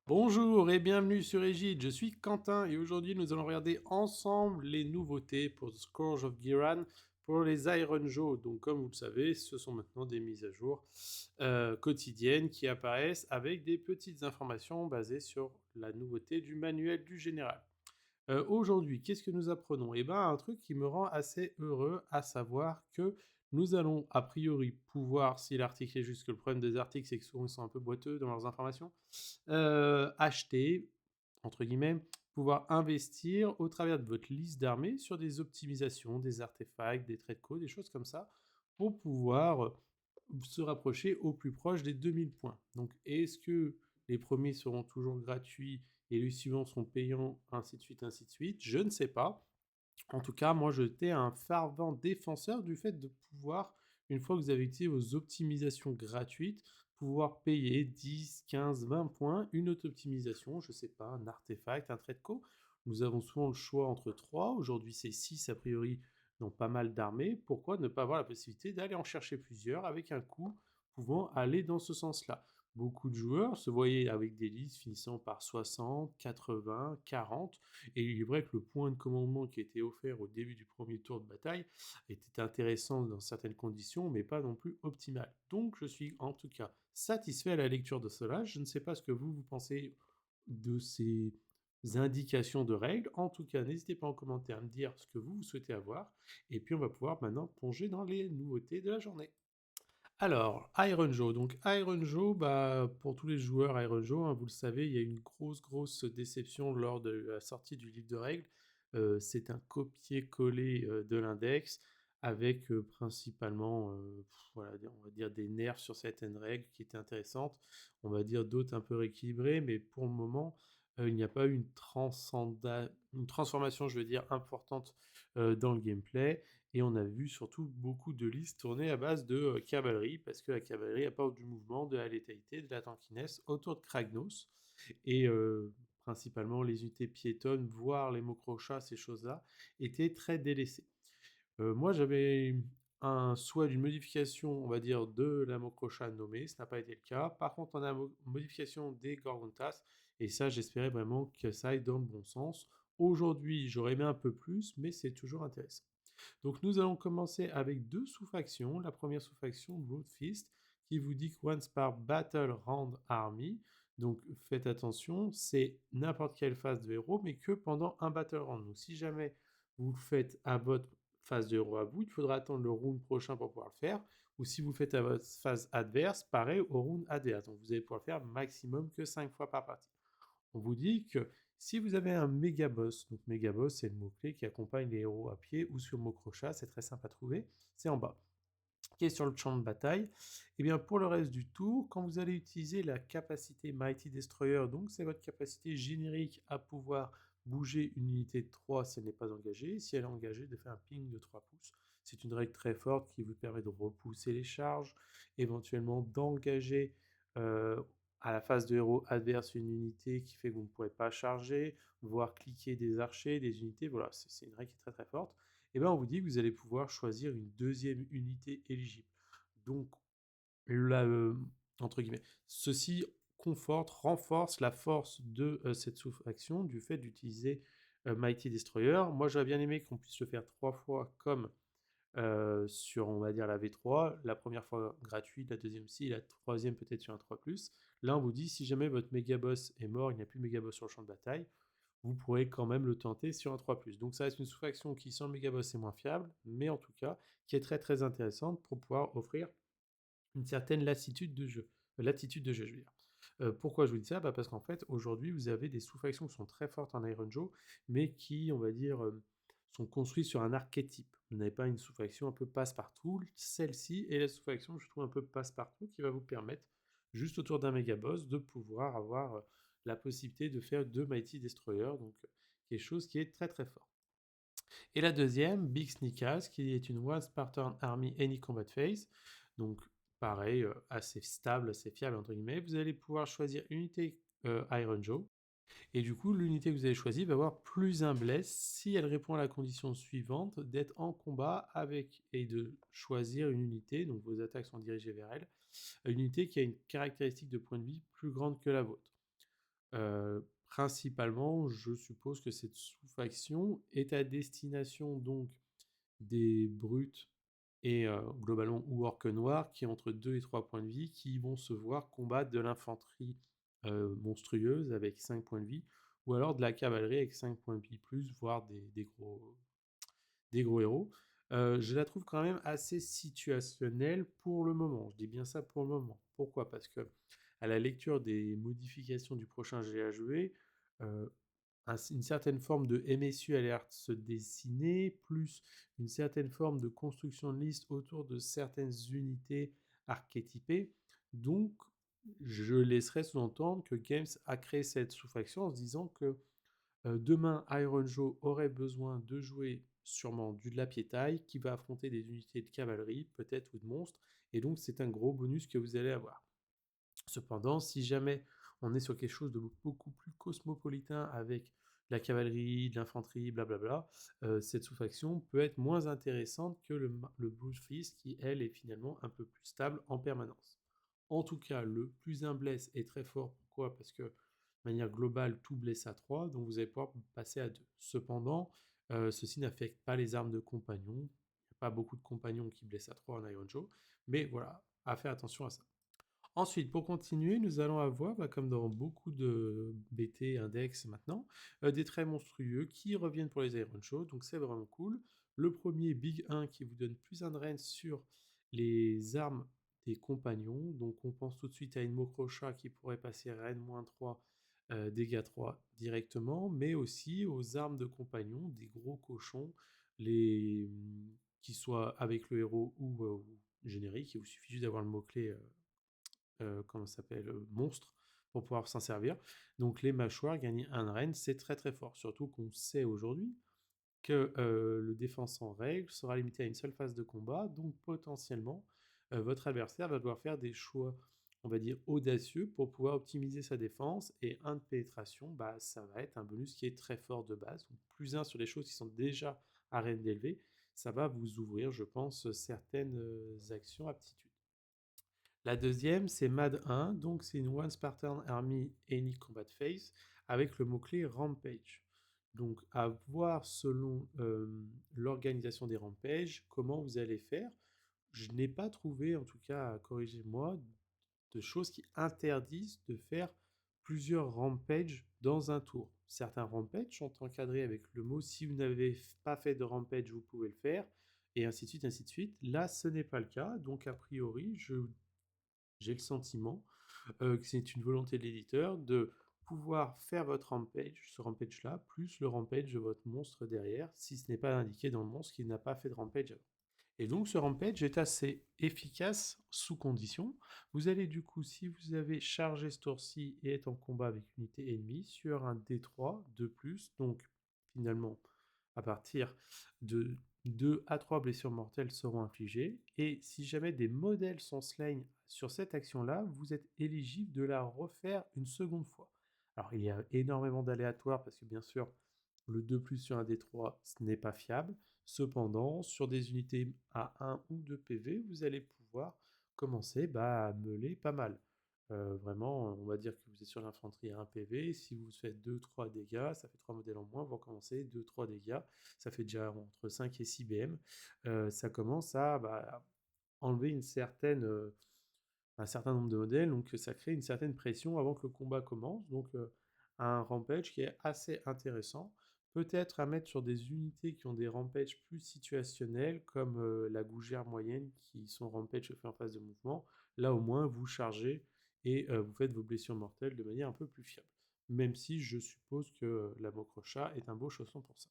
Bonjour et bienvenue sur Egide, je suis Quentin et aujourd'hui nous allons regarder ensemble les nouveautés pour The Scourge of Giran pour les Iron Joe. Donc comme vous le savez, ce sont maintenant des mises à jour quotidiennes qui apparaissent avec des petites informations basées sur la nouveauté du manuel du général. Aujourd'hui, qu'est-ce que nous apprenons? Eh ben, un truc qui me rend assez heureux, à savoir que nous allons a priori pouvoir, si l'article est juste, que le problème des articles, c'est que souvent ils sont un peu boiteux dans leurs informations, acheter, entre guillemets, pouvoir investir au travers de votre liste d'armées sur des optimisations, des artefacts, des traits de code, des choses comme ça, pour pouvoir se rapprocher au plus proche des 2000 points. Donc, est-ce que les premiers seront toujours gratuits et les suivants seront payants, ainsi de suite, ainsi de suite? Je ne sais pas. En tout cas, moi, j'étais un fervent défenseur du fait de pouvoir, une fois que vous avez utilisé vos optimisations gratuites, pouvoir payer 10, 15, 20 points, une auto-optimisation, je ne sais pas, un artefact, un trait de co. Nous avons souvent le choix entre 3, aujourd'hui c'est 6 a priori dans pas mal d'armées. Pourquoi ne pas avoir la possibilité d'aller en chercher plusieurs avec un coût pouvant aller dans ce sens-là? Beaucoup de joueurs se voyaient avec des listes finissant par 60, 80, 40, et il est vrai que le point de commandement qui était offert au début du premier tour de bataille était intéressant dans certaines conditions, mais pas non plus optimal. Donc je suis en tout cas satisfait à la lecture de cela. Je ne sais pas ce que vous pensez de ces indications de règles. En tout cas, n'hésitez pas en commentaire à me dire ce que vous souhaitez avoir. Et puis on va pouvoir maintenant plonger dans les nouveautés de la journée. Alors, Iron Joe. Donc, Iron Joe, bah, pour tous les joueurs Iron Joe, hein, vous le savez, il y a une grosse déception lors de la sortie du livre de règles. C'est un copier-coller de l'index avec principalement, voilà, on va dire des nerfs sur certaines règles qui étaient intéressantes. On va dire d'autres un peu rééquilibrées, mais pour le moment, il n'y a pas eu une transformation, je veux dire, importante dans le gameplay. Et on a vu surtout beaucoup de listes tourner à base de cavalerie, parce que la cavalerie apporte du mouvement, de la létalité, de la tankiness autour de Kragnos. Et principalement les unités piétonnes, voire les mokrochas, ces choses-là, étaient très délaissées. Moi, j'avais un souhait d'une modification, on va dire, de la mokrocha nommée, ce n'a pas été le cas. Par contre, on a une modification des Gorgontas, et ça, j'espérais vraiment que ça aille dans le bon sens. Aujourd'hui, j'aurais aimé un peu plus, mais c'est toujours intéressant. Donc nous allons commencer avec deux sous-factions. La première sous-faction, Bloodfist, qui vous dit que once par Battle Round Army, donc faites attention, c'est n'importe quelle phase de héros, mais que pendant un Battle Round. Donc si jamais vous le faites à votre phase de héros à vous, il faudra attendre le round prochain pour pouvoir le faire. Ou si vous le faites à votre phase adverse, pareil au round adverse. Donc vous allez pouvoir le faire maximum que 5 fois par partie. On vous dit que si vous avez un méga boss, donc méga boss c'est le mot-clé qui accompagne les héros à pied ou sur Mokrocha, c'est très simple à trouver, c'est en bas, qui est sur le champ de bataille. Et bien pour le reste du tour, quand vous allez utiliser la capacité Mighty Destroyer, donc c'est votre capacité générique à pouvoir bouger une unité de 3 si elle n'est pas engagée, si elle est engagée de faire un ping de 3 pouces. C'est une règle très forte qui vous permet de repousser les charges, éventuellement d'engager euh, à la phase de héros adverse une unité qui fait que vous ne pourrez pas charger, voire cliquer des archers, des unités. Voilà, c'est une règle qui est très forte. Et bien on vous dit que vous allez pouvoir choisir une deuxième unité éligible. Donc, là, entre guillemets, ceci conforte, renforce la force de cette sous-faction du fait d'utiliser Mighty Destroyer. Moi, j'aurais bien aimé qu'on puisse le faire 3 fois comme sur, on va dire, la V3. La première fois gratuite, la deuxième aussi, la troisième peut-être sur un 3+. Là, on vous dit, si jamais votre méga boss est mort, il n'y a plus de méga boss sur le champ de bataille, vous pourrez quand même le tenter sur un 3+. Donc ça reste une sous-faction qui, sans le méga boss, est moins fiable, mais en tout cas, qui est très intéressante pour pouvoir offrir une certaine lassitude de jeu. Latitude de jeu, je veux dire. Pourquoi je vous dis ça? Bah parce qu'en fait, aujourd'hui, vous avez des sous-factions qui sont très fortes en Iron Joe, mais qui, on va dire, sont construites sur un archétype. Vous n'avez pas une sous-faction un peu passe-partout. Celle-ci est la sous-faction, je trouve, un peu passe-partout, qui va vous permettre, juste autour d'un méga boss, de pouvoir avoir la possibilité de faire 2 Mighty Destroyers, donc quelque chose qui est très fort. Et la deuxième, Big Sneakers, qui est une One Spartan Army Any Combat Phase. Donc, pareil, assez stable, assez fiable, entre guillemets. Vous allez pouvoir choisir une unité Iron Joe. Et du coup, l'unité que vous avez choisie va avoir plus un bless si elle répond à la condition suivante d'être en combat avec et de choisir une unité, donc vos attaques sont dirigées vers elle, une unité qui a une caractéristique de point de vie plus grande que la vôtre. Principalement, je suppose que cette sous-faction est à destination donc des brutes et globalement ou orques noirs qui ont entre 2 et 3 points de vie, qui vont se voir combattre de l'infanterie monstrueuse avec 5 points de vie, ou alors de la cavalerie avec 5 points de vie plus, voire des gros héros. Je la trouve quand même assez situationnelle pour le moment. Je dis bien ça pour le moment. Pourquoi? Parce que à la lecture des modifications du prochain GHV, euh, une certaine forme de MSU a l'air de se dessiner, plus une certaine forme de construction de liste autour de certaines unités archétypées. Donc, je laisserai sous-entendre que Games a créé cette sous-faction en se disant que demain, Iron Joe aurait besoin de jouer sûrement du de la piétaille qui va affronter des unités de cavalerie, peut-être, ou de monstres, et donc c'est un gros bonus que vous allez avoir. Cependant, si jamais on est sur quelque chose de beaucoup plus cosmopolitain avec la cavalerie, de l'infanterie, blablabla, cette sous-faction peut être moins intéressante que le Blue Fist qui, elle, est finalement un peu plus stable en permanence. En tout cas, le plus un blesse est très fort. Pourquoi? Parce que de manière globale, tout blesse à 3, donc vous allez pouvoir passer à 2. Cependant, ceci n'affecte pas les armes de compagnons. Il n'y a pas beaucoup de compagnons qui blessent à 3 en Iron Joe, mais voilà, à faire attention à ça. Ensuite, pour continuer, nous allons avoir, comme dans beaucoup de BT index maintenant, des traits monstrueux qui reviennent pour les Iron Show, donc c'est vraiment cool. Le premier, Big 1, qui vous donne plus un de range sur les armes des compagnons, donc on pense tout de suite à une Mokrocha qui pourrait passer Ren-3, dégâts 3 directement, mais aussi aux armes de compagnons, des gros cochons, les qui soient avec le héros ou générique, il vous suffit juste d'avoir le mot-clé comment ça s'appelle, monstre pour pouvoir s'en servir. Donc les mâchoires, gagner un reine, c'est très très fort. Surtout qu'on sait aujourd'hui que le défense en règle sera limité à une seule phase de combat, donc potentiellement votre adversaire va devoir faire des choix, on va dire, audacieux pour pouvoir optimiser sa défense, et un de pénétration, ça va être un bonus qui est très fort de base, donc plus un sur les choses qui sont déjà à reine d'élevé, ça va vous ouvrir, je pense, certaines actions aptitudes. La deuxième, c'est MAD 1, donc c'est une One Spartan Army Any Combat Phase avec le mot-clé Rampage. Donc à voir selon l'organisation des rampages, comment vous allez faire. Je n'ai pas trouvé, en tout cas, corrigez-moi, de choses qui interdisent de faire plusieurs rampages dans un tour. Certains rampages sont encadrés avec le mot si vous n'avez pas fait de rampage, vous pouvez le faire, et ainsi de suite, ainsi de suite. Là, ce n'est pas le cas, donc a priori, j'ai le sentiment que c'est une volonté de l'éditeur de pouvoir faire votre rampage, ce rampage-là, plus le rampage de votre monstre derrière, si ce n'est pas indiqué dans le monstre qui n'a pas fait de rampage avant. Et donc ce rampage est assez efficace sous condition. Vous allez du coup, si vous avez chargé ce tour-ci et êtes en combat avec une unité ennemie, sur un D3 de plus, donc finalement à partir de 2 à 3 blessures mortelles seront infligées. Et si jamais des modèles sont slain sur cette action-là, vous êtes éligible de la refaire une seconde fois. Alors il y a énormément d'aléatoires parce que bien sûr, le 2 plus sur un D3, ce n'est pas fiable. Cependant, sur des unités à 1 ou 2 PV, vous allez pouvoir commencer à meuler pas mal. Vraiment, on va dire que vous êtes sur l'infanterie à 1 PV. Si vous faites 2-3 dégâts, ça fait 3 modèles en moins. Vous recommencez 2-3 dégâts. Ça fait déjà entre 5 et 6 BM. Ça commence à enlever un certain nombre de modèles. Donc ça crée une certaine pression avant que le combat commence. Donc un rampage qui est assez intéressant. Peut-être à mettre sur des unités qui ont des rampages plus situationnels, comme la gougère moyenne, qui sont rampage fait en phase de mouvement. Là au moins, vous chargez et vous faites vos blessures mortelles de manière un peu plus fiable. Même si je suppose que la Mokrocha est un beau chausson pour ça.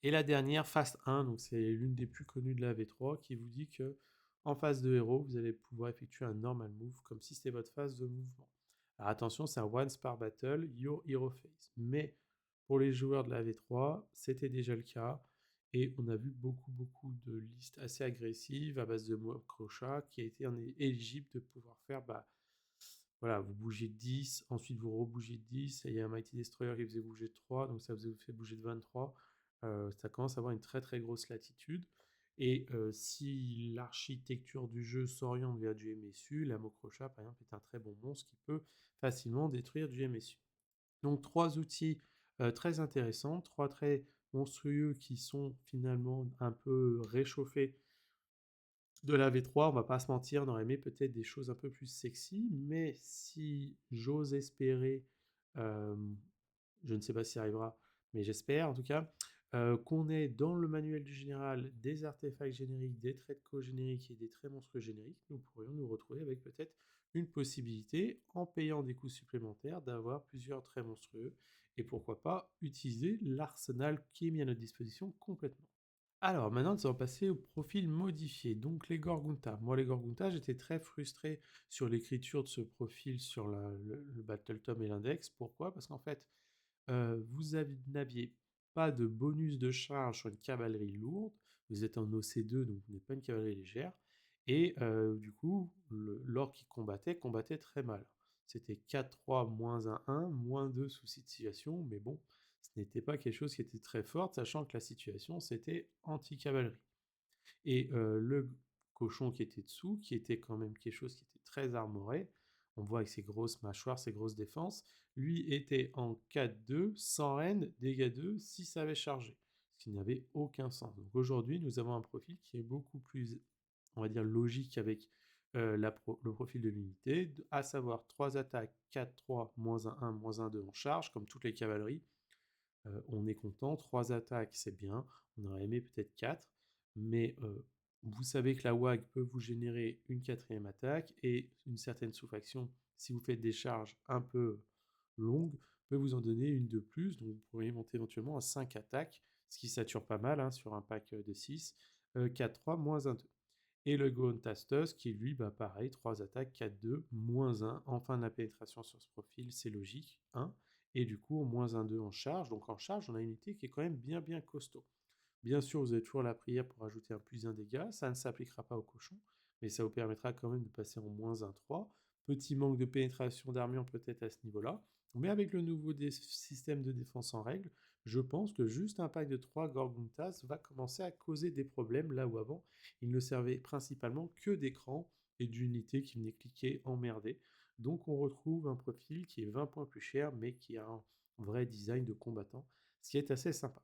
Et la dernière, Fast 1, donc c'est l'une des plus connues de la V3, qui vous dit que en phase de héros, vous allez pouvoir effectuer un normal move comme si c'était votre phase de mouvement. Alors attention, c'est un once par battle, your hero phase. Mais pour les joueurs de la V3, c'était déjà le cas. Et on a vu beaucoup de listes assez agressives à base de crochat qui a été éligible de pouvoir faire voilà, vous bougez de 10, ensuite vous rebougez de 10, et il y a un Mighty Destroyer qui faisait bouger de 3, donc ça vous fait bouger de 23. Ça commence à avoir une très très grosse latitude. Et si l'architecture du jeu s'oriente vers du MSU, la Mokrocha par exemple est un très bon monstre qui peut facilement détruire du MSU. Donc 3 outils très intéressants, 3 traits monstrueux qui sont finalement un peu réchauffés de la V3. On va pas se mentir, on aurait aimé peut-être des choses un peu plus sexy, mais si j'ose espérer, euh, je ne sais pas si ça arrivera, mais j'espère en tout cas, qu'on ait dans le manuel du général des artefacts génériques, des traits de co génériques et des traits monstrueux génériques, nous pourrions nous retrouver avec peut-être une possibilité, en payant des coûts supplémentaires, d'avoir plusieurs traits monstrueux et pourquoi pas utiliser l'arsenal qui est mis à notre disposition complètement. Alors maintenant, nous allons passer au profil modifié, donc les Gorgunta. Moi, les Gorgunta, j'étais très frustré sur l'écriture de ce profil sur le Battle Tom et l'Index. Pourquoi? Parce qu'en fait, n'aviez pas de bonus de charge sur une cavalerie lourde. Vous êtes en OC2, donc vous n'êtes pas une cavalerie légère. Et du coup, l'orc qui combattait très mal. C'était 4-3, -1, -2 sous cette situation, mais bon, ce n'était pas quelque chose qui était très fort, sachant que la situation, c'était anti-cavalerie. Et le cochon qui était dessous, qui était quand même quelque chose qui était très armoré, on voit avec ses grosses mâchoires, ses grosses défenses, lui était en 4-2, sans reine, dégâts 2, si ça avait chargé. Ce qui n'avait aucun sens. Donc aujourd'hui, nous avons un profil qui est beaucoup plus, on va dire, logique avec le profil de l'unité, à savoir 3 attaques, 4-3, -1, -1, -2 en charge, comme toutes les cavaleries, on est content. 3 attaques, c'est bien. On aurait aimé peut-être 4. Mais vous savez que la WAG peut vous générer une quatrième attaque et une certaine sous-faction, si vous faites des charges un peu longues, peut vous en donner une de plus. Donc vous pourriez monter éventuellement à 5 attaques, ce qui sature pas mal hein, sur un pack de 6. 4-3, -1-2. Et le Goontastos qui lui, bah pareil, 3 attaques, 4-2, -1. En fin de la pénétration sur ce profil, c'est logique. 1. Et du coup, -1-2 en charge. Donc en charge, on a une unité qui est quand même bien costaud. Bien sûr, vous avez toujours la prière pour ajouter un +1 dégâts. Ça ne s'appliquera pas au cochon, mais ça vous permettra quand même de passer en -1-3. Petit manque de pénétration d'armure peut-être à ce niveau-là. Mais avec le nouveau système de défense en règle, je pense que juste un pack de 3 Gorguntas va commencer à causer des problèmes là où avant, il ne servait principalement que d'écran et d'unités qui venaient cliquer, emmerder. Donc on retrouve un profil qui est 20 points plus cher, mais qui a un vrai design de combattant, ce qui est assez sympa.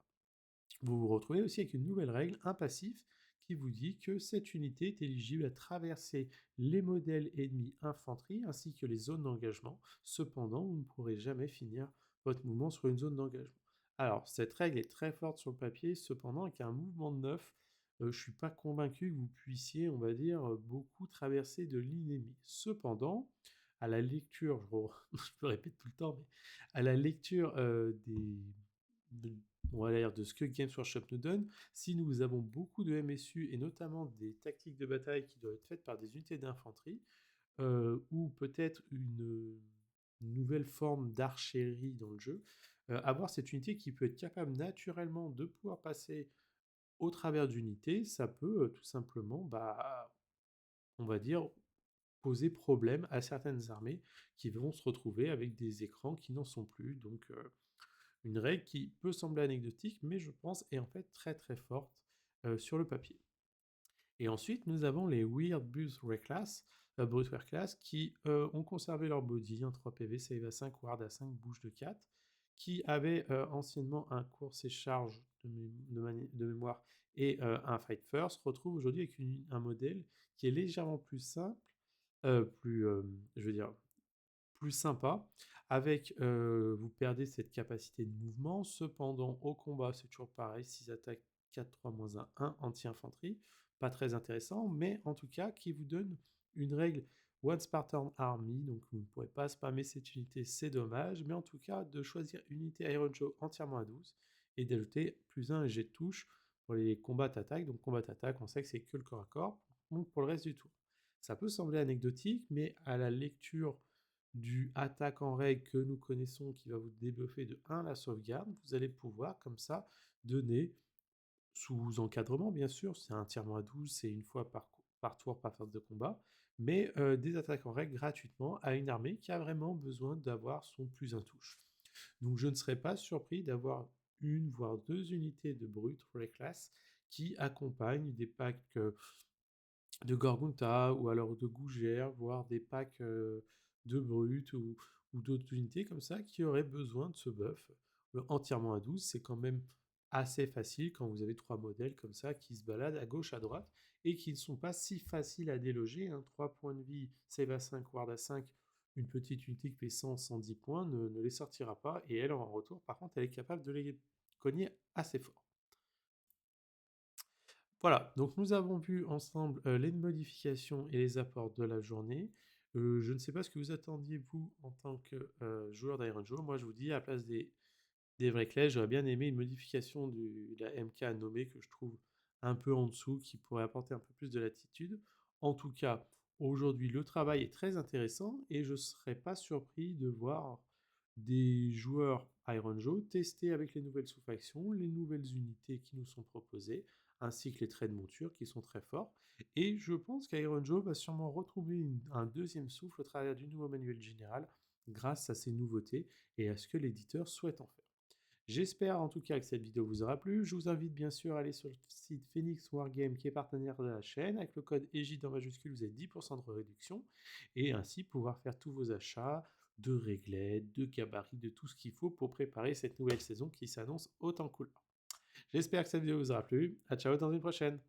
Vous vous retrouvez aussi avec une nouvelle règle, un passif, qui vous dit que cette unité est éligible à traverser les modèles ennemis infanterie ainsi que les zones d'engagement. Cependant, vous ne pourrez jamais finir votre mouvement sur une zone d'engagement. Alors, cette règle est très forte sur le papier, cependant, avec un mouvement de 9, je ne suis pas convaincu que vous puissiez, on va dire, beaucoup traverser de lignes ennemies. Cependant, à la lecture, je me répète tout le temps, mais à la lecture de, on va dire de ce que Games Workshop nous donne, si nous avons beaucoup de MSU et notamment des tactiques de bataille qui doivent être faites par des unités d'infanterie, ou peut-être une nouvelle forme d'archérie dans le jeu, avoir cette unité qui peut être capable naturellement de pouvoir passer au travers d'unités, ça peut tout simplement, bah, on va dire, poser problème à certaines armées qui vont se retrouver avec des écrans qui n'en sont plus. Donc une règle qui peut sembler anecdotique, mais je pense est en fait très forte sur le papier. Et ensuite, nous avons les Weird Brute Class, Class qui ont conservé leur body, un 3 PV, save à 5, ward à 5, bouge de 4, qui avaient anciennement un course et charge de mémoire et un fight first, retrouve aujourd'hui avec un modèle qui est légèrement plus simple, plus, je veux dire, plus sympa, avec, vous perdez cette capacité de mouvement, cependant au combat c'est toujours pareil, 6 attaques, 4-3, -1, 1 anti-infanterie, pas très intéressant, mais en tout cas qui vous donne une règle One Spartan Army, donc vous ne pourrez pas spammer cette unité, c'est dommage, mais en tout cas de choisir une unité Iron Joe entièrement à 12 et d'ajouter +1 jet de touche pour les combats attaques, donc combat attaque, on sait que c'est que le corps à corps, donc pour le reste du tour. Ça peut sembler anecdotique, mais à la lecture du attaque en règle que nous connaissons qui va vous débuffer de 1 la sauvegarde, vous allez pouvoir comme ça donner, sous encadrement bien sûr, c'est entièrement à 12, c'est une fois par tour par phase de combat, mais des attaques en règle gratuitement à une armée qui a vraiment besoin d'avoir son +1 touche. Donc je ne serais pas surpris d'avoir une voire deux unités de brut pour les classes qui accompagnent des packs de Gorgunta ou alors de Gougère, voire des packs de brut ou ou d'autres unités comme ça qui auraient besoin de ce buff. Le entièrement à 12, c'est quand même assez facile quand vous avez 3 modèles comme ça qui se baladent à gauche, à droite et qui ne sont pas si faciles à déloger, hein. 3 points de vie, save à 5, ward à 5, une petite unité qui fait 100, 110 points ne les sortira pas et elle, en retour, par contre, elle est capable de les cogner assez fort. Voilà, donc nous avons vu ensemble les modifications et les apports de la journée. Je ne sais pas ce que vous attendiez, vous, en tant que joueur d'Iron Joe. Moi, je vous dis, à la place des vraies clés, j'aurais bien aimé une modification de la MK à nommer que je trouve un peu en dessous, qui pourrait apporter un peu plus de latitude. En tout cas, aujourd'hui, le travail est très intéressant et je ne serais pas surpris de voir des joueurs Iron Joe tester avec les nouvelles sous-factions, les nouvelles unités qui nous sont proposées, ainsi que les traits de monture qui sont très forts. Et je pense qu'Iron Joe va sûrement retrouver un deuxième souffle au travers du nouveau manuel général grâce à ces nouveautés et à ce que l'éditeur souhaite en faire. J'espère en tout cas que cette vidéo vous aura plu. Je vous invite bien sûr à aller sur le site Phoenix Wargame qui est partenaire de la chaîne. Avec le code EGID en majuscule, vous avez 10% de réduction et ainsi pouvoir faire tous vos achats de réglettes, de gabarits, de tout ce qu'il faut pour préparer cette nouvelle saison qui s'annonce autant cool. J'espère que cette vidéo vous aura plu. À ciao dans une prochaine.